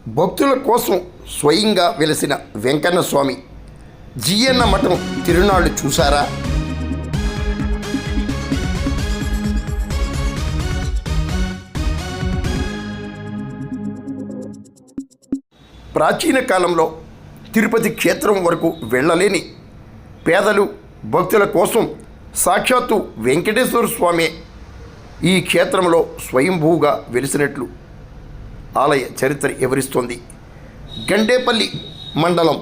భక్తుల కోసం స్వయంగా వెలిసిన వెంకన్న స్వామి జీయన్న మఠం తిరునాళ్ళు చూసారా? ప్రాచీన కాలంలో తిరుపతి క్షేత్రం వరకు వెళ్ళలేని పేదలు భక్తుల కోసం సాక్షాత్తు వెంకటేశ్వర స్వామి ఈ క్షేత్రంలో స్వయంభూగా వెలిసినట్లు ఆలయ చరిత్ర వివరిస్తోంది. గండేపల్లి మండలం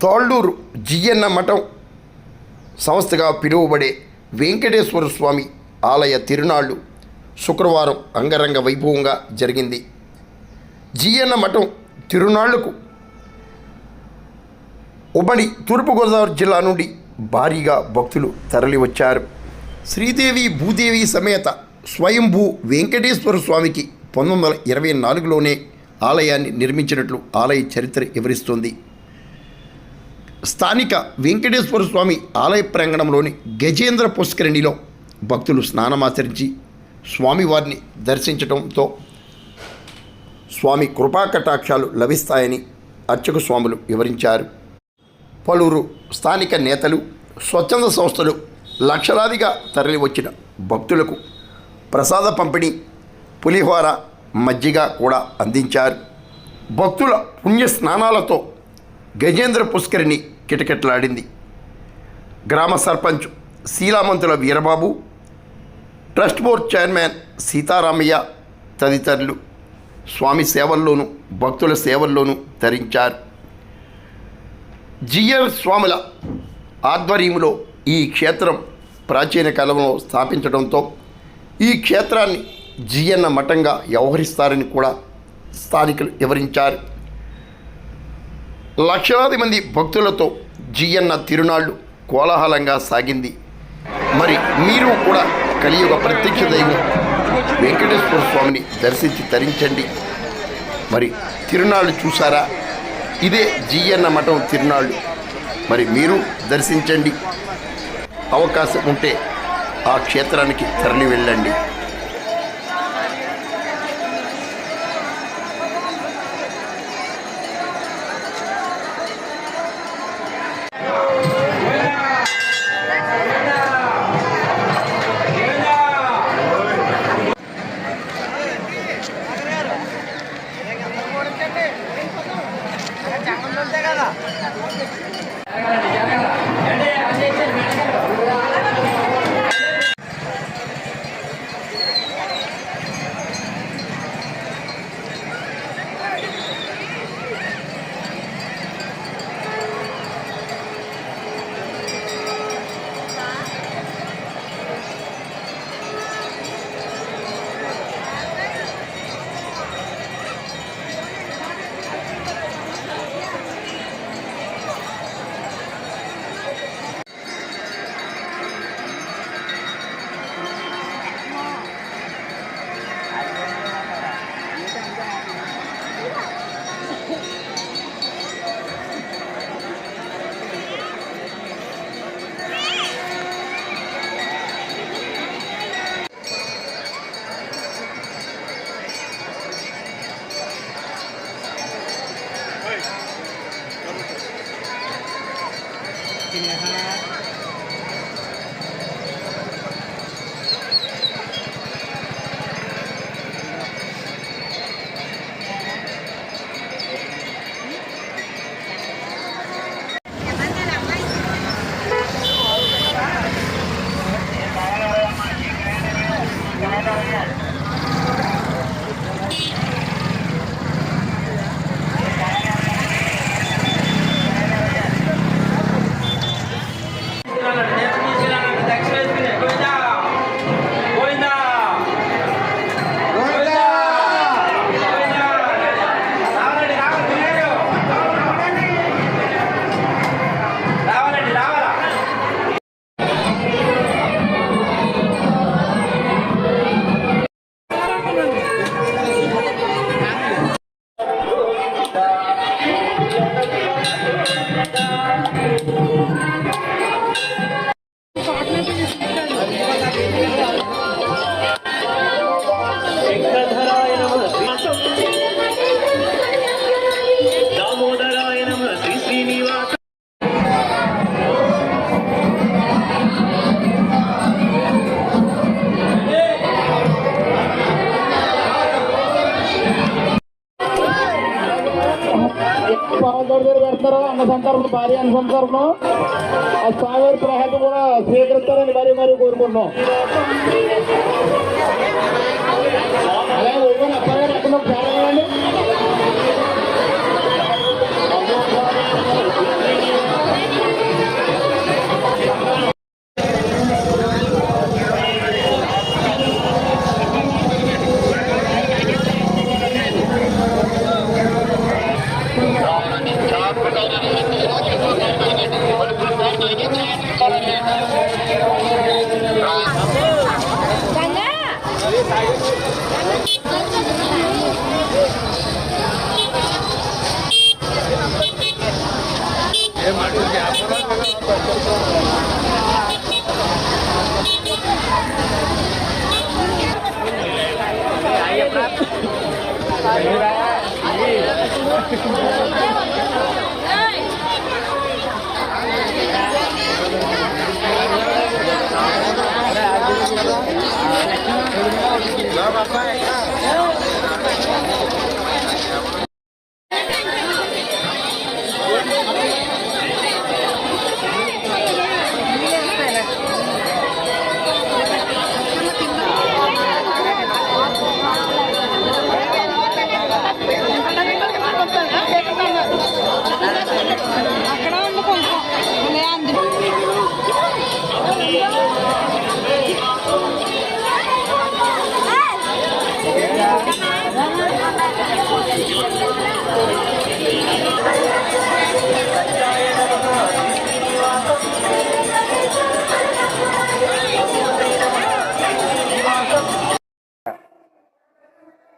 తాళ్ళూరు జియన్న మఠం సంస్థగా పిలువబడే వెంకటేశ్వర స్వామి ఆలయ తిరునాళ్ళు శుక్రవారం అంగరంగ వైభవంగా జరిగింది. జియన్న మఠం తిరునాళ్లకు ఉమ్మడి తూర్పుగోదావరి జిల్లా నుండి భారీగా భక్తులు తరలివచ్చారు. శ్రీదేవి భూదేవి సమేత స్వయంభూ వెంకటేశ్వర స్వామికి 1924లోనే ఆలయాన్ని నిర్మించినట్లు ఆలయ చరిత్ర వివరిస్తోంది. స్థానిక వెంకటేశ్వర స్వామి ఆలయ ప్రాంగణంలోని గజేంద్ర పుష్కరిణిలో భక్తులు స్నానమాచరించి స్వామివారిని దర్శించడంతో స్వామి కృపాకటాక్షాలు లభిస్తాయని అర్చక స్వాములు వివరించారు. పలువురు స్థానిక నేతలు, స్వచ్ఛంద సంస్థలు లక్షలాదిగా తరలివచ్చిన భక్తులకు ప్రసాద పంపిణీ, పులిహోర, మజ్జిగ కూడా అందించారు. భక్తుల పుణ్య స్నానాలతో గజేంద్ర పుష్కరిణి కిటకిటలాడింది. గ్రామ sarpanch Sheelamanthula Veerababu, trust board chairman Sitaramayya తదితరులు స్వామి సేవల్లోనూ భక్తుల సేవల్లోనూ తరించారు. జియర్ స్వాముల ఆధ్వర్యంలో ఈ క్షేత్రం ప్రాచీన కాలంలో స్థాపించడంతో ఈ క్షేత్రాన్ని జియన్న మఠంగా వ్యవహరిస్తారని కూడా స్థానికులు వివరించారు. లక్షలాది మంది భక్తులతో జియన్న తిరునాళ్ళు కోలాహలంగా సాగింది. మరి మీరు కూడా కలియుగ ప్రత్యక్ష దైవం వెంకటేశ్వర స్వామిని దర్శించి తరించండి. మరి తిరునాళ్ళు చూసారా? ఇదే జియన్న మఠం తిరునాళ్ళు. మరి మీరు దర్శించండి. అవకాశం ఉంటే ఆ క్షేత్రానికి తరలి వెళ్ళండి. పాలతోటి దగ్గర పెడతారు అన్న సంతర్పణ భారీ అన్న సంతర్పణ ఆ స్వామివారి ప్రహారం కూడా స్వీకరిస్తారని మరీ మరీ కోరుకుంటున్నాం. అలాగే ఓపెన్ అప్పగారు ఎక్కడ ప్రారంభండి.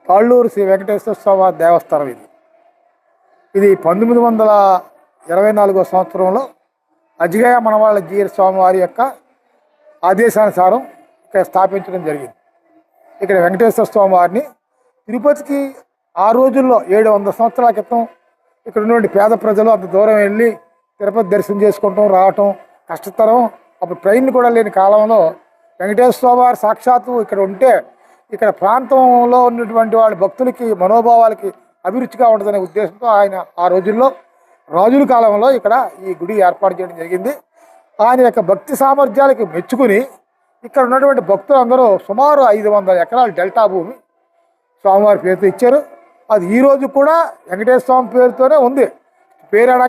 తాళ్ళూరు శ్రీ వెంకటేశ్వర స్వామి దేవస్థానం. ఇది 1924 సంవత్సరంలో అజిగయ మనవాళ్ళ జీర స్వామివారి యొక్క ఆదేశానుసారం ఇక్కడ స్థాపించడం జరిగింది. ఇక్కడ వెంకటేశ్వర స్వామివారిని తిరుపతికి ఆ రోజుల్లో 700 సంవత్సరాల క్రితం ఇక్కడ ఉన్నటువంటి పేద ప్రజలు అంత దూరం వెళ్ళి తిరుపతి దర్శనం చేసుకుంటాం రావటం కష్టతరం. అప్పుడు ట్రైన్ కూడా లేని కాలంలో వెంకటేశ్వర స్వామివారి సాక్షాత్తు ఇక్కడ ఉంటే ఇక్కడ ప్రాంతంలో ఉన్నటువంటి వాళ్ళ భక్తులకి మనోభావాలకి అభిరుచిగా ఉంటుందనే ఉద్దేశంతో ఆయన ఆ రోజుల్లో రాజుల కాలంలో ఇక్కడ ఈ గుడి ఏర్పాటు చేయడం జరిగింది. ఆయన యొక్క భక్తి సామర్థ్యాలకి మెచ్చుకుని ఇక్కడ ఉన్నటువంటి భక్తులందరూ సుమారు 500 ఎకరాల డెల్టా భూమి స్వామివారి పేరుతో ఇచ్చారు. అది ఈరోజు కూడా వెంకటేశ్వర స్వామి పేరుతోనే ఉంది. పేరు